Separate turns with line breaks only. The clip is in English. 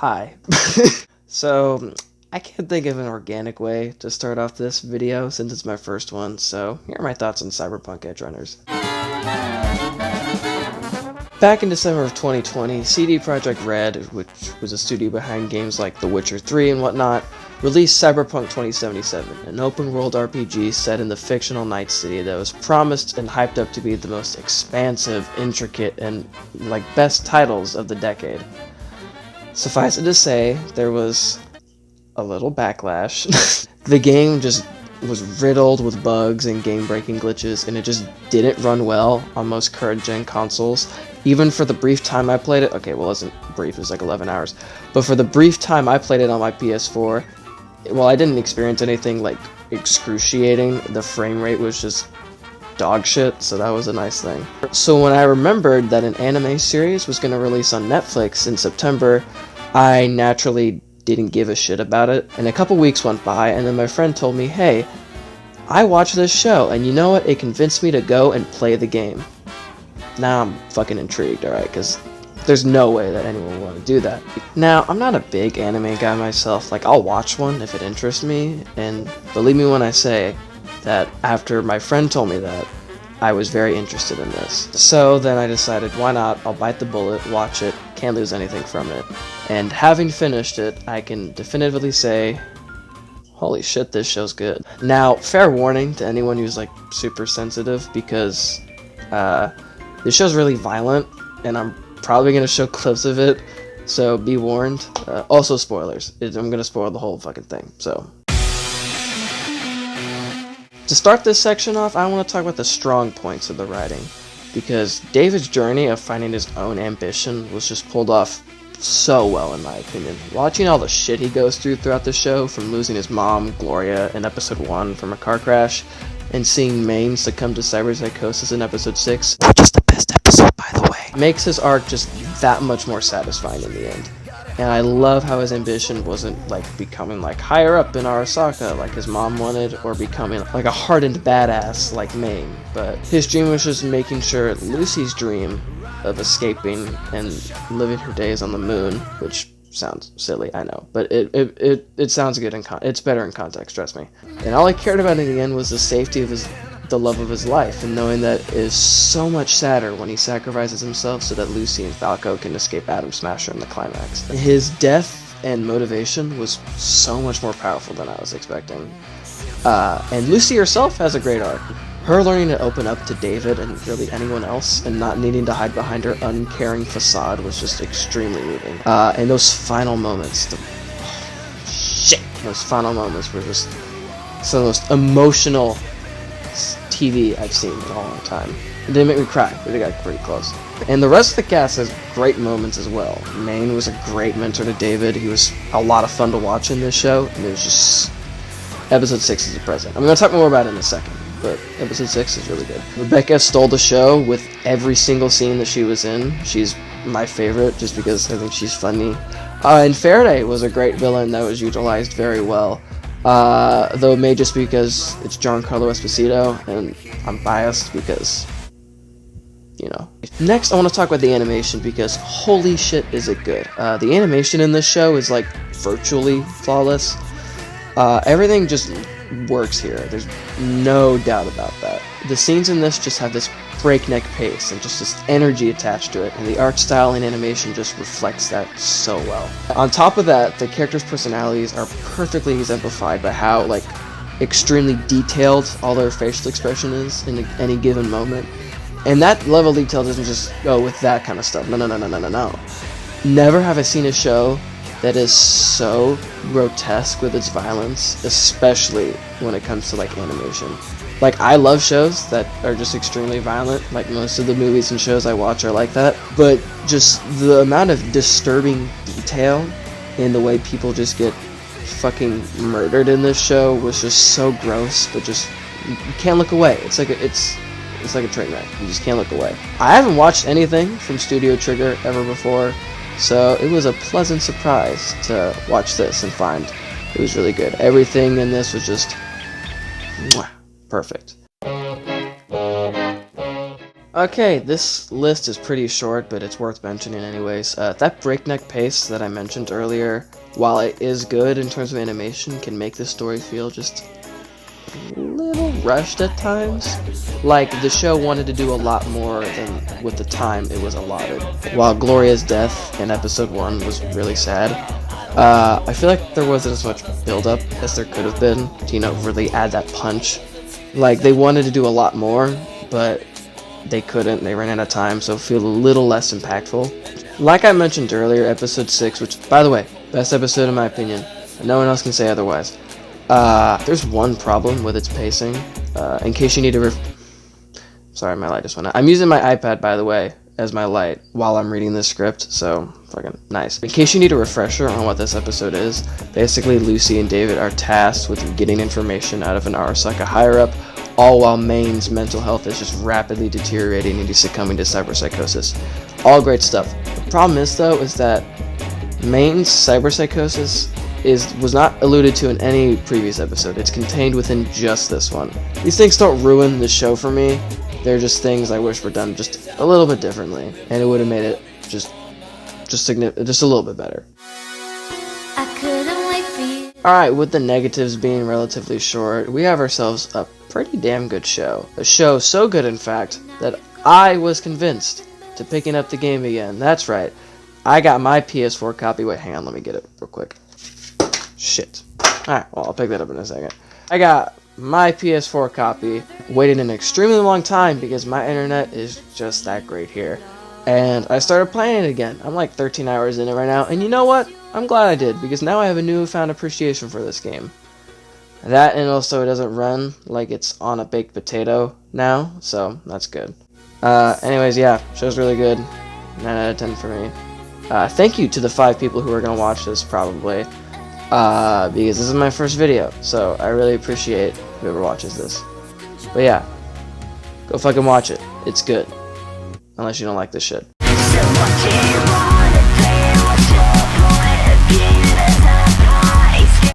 Hi. So, I can't think of an organic way to start off this video since it's my first one, so here are my thoughts on Cyberpunk Edgerunners. Back in December of 2020, CD Projekt Red, which was a studio behind games like The Witcher 3 and whatnot, released Cyberpunk 2077, an open-world RPG set in the fictional Night City that was promised and hyped up to be the most expansive, intricate, and best titles of the decade. Suffice it to say, there was a little backlash. The game just was riddled with bugs and game-breaking glitches, and it just didn't run well on most current-gen consoles. Even for the brief time I played it, okay, well, it wasn't brief, it was like 11 hours, but for the brief time I played it on my PS4, well, I didn't experience anything, excruciating. The frame rate was just dog shit, so that was a nice thing. So when I remembered that an anime series was going to release on Netflix in September, I naturally didn't give a shit about it, and a couple weeks went by, and then my friend told me, hey, I watched this show, and you know what, it convinced me to go and play the game. Now I'm fucking intrigued, alright, because there's no way that anyone would want to do that. Now, I'm not a big anime guy myself, I'll watch one if it interests me, and believe me when I say that after my friend told me that, I was very interested in this. So then I decided, why not, I'll bite the bullet, watch it, can't lose anything from it. And having finished it, I can definitively say, holy shit, this show's good. Now, fair warning to anyone who's super sensitive, because this show's really violent, and I'm probably going to show clips of it, so be warned. Also spoilers, I'm going to spoil the whole fucking thing, so. To start this section off, I want to talk about the strong points of the writing, because David's journey of finding his own ambition was just pulled off so well, in my opinion. Watching all the shit he goes through throughout the show, from losing his mom, Gloria, in episode 1 from a car crash, and seeing Maine succumb to cyberpsychosis in episode 6, which is the best episode, by the way, makes his arc just that much more satisfying in the end. And I love how his ambition wasn't becoming higher up in Arasaka like his mom wanted, or becoming a hardened badass like Maine, but his dream was just making sure Lucy's dream of escaping and living her days on the moon, which sounds silly, I know, but it sounds good it's better in context, trust me. And all I cared about in the end was the safety of the love of his life, and knowing that it is so much sadder when he sacrifices himself so that Lucy and Falco can escape Atom Smasher in the climax. His death and motivation was so much more powerful than I was expecting. And Lucy herself has a great arc. Her learning to open up to David and really anyone else, and not needing to hide behind her uncaring facade, was just extremely moving. And those final moments, those final moments were just some of the most emotional TV I've seen in a long time. It didn't make me cry, but it got pretty close. And the rest of the cast has great moments as well. Maine was a great mentor to David. He was a lot of fun to watch in this show, and it was just... Episode 6 is a present. I'm going to talk more about it in a second, but episode 6 is really good. Rebecca stole the show with every single scene that she was in. She's my favorite, just because I think she's funny. And Faraday was a great villain that was utilized very well. Though it may just be because it's Giancarlo Esposito, and I'm biased because, you know. Next, I want to talk about the animation, because holy shit is it good. The animation in this show is virtually flawless. Everything just works here. There's no doubt about that. The scenes in this just have this breakneck pace and just this energy attached to it, and the art style and animation just reflects that so well. On top of that, the characters' personalities are perfectly exemplified by how extremely detailed all their facial expression is in any given moment. And that level of detail doesn't just go with that kind of stuff. No. Never have I seen a show that is so grotesque with its violence, especially when it comes to animation. I love shows that are just extremely violent, most of the movies and shows I watch are like that, but just the amount of disturbing detail in the way people just get fucking murdered in this show was just so gross, but just, you can't look away. It's like a train wreck. You just can't look away. I haven't watched anything from Studio Trigger ever before, so it was a pleasant surprise to watch this and find it was really good. Everything in this was just mwah, perfect. Okay, this list is pretty short, but it's worth mentioning anyways. That breakneck pace that I mentioned earlier, while it is good in terms of animation, can make the story feel just a little rushed at times. Like, the show wanted to do a lot more than with the time it was allotted. While Gloria's death in episode 1 was really sad, I feel like there wasn't as much build-up as there could have been to, really add that punch. Like, they wanted to do a lot more, but they couldn't. They ran out of time, so feel a little less impactful. Like I mentioned earlier, episode 6, which, by the way, best episode in my opinion, and no one else can say otherwise. There's one problem with its pacing. In case you need to sorry, my light just went out. I'm using my iPad, by the way, as my light while I'm reading this script, so fucking nice. In case you need a refresher on what this episode is, basically Lucy and David are tasked with getting information out of an Arasaka higher-up, all while Main's mental health is just rapidly deteriorating and he's succumbing to cyberpsychosis. All great stuff. The problem is, though, is that Main's cyberpsychosis was not alluded to in any previous episode. It's contained within just this one. These things don't ruin the show for me. They're just things I wish were done just a little bit differently, and it would have made it just a little bit better. Alright, with the negatives being relatively short, we have ourselves a pretty damn good show. A show so good, in fact, that I was convinced to picking up the game again. That's right. I got my PS4 copy. Wait, hang on, let me get it real quick. Shit. Alright, well, I'll pick that up in a second. I got my PS4 copy, waited an extremely long time because my internet is just that great here. And I started playing it again. I'm like 13 hours in it right now, and you know what? I'm glad I did, because now I have a newfound appreciation for this game. That, and also it doesn't run like it's on a baked potato now, so that's good. Anyways, yeah, show's really good. 9 out of 10 for me. Thank you to the 5 people who are going to watch this, probably. Because this is my first video, so I really appreciate whoever watches this. But yeah, go fucking watch it. It's good. Unless you don't like this shit.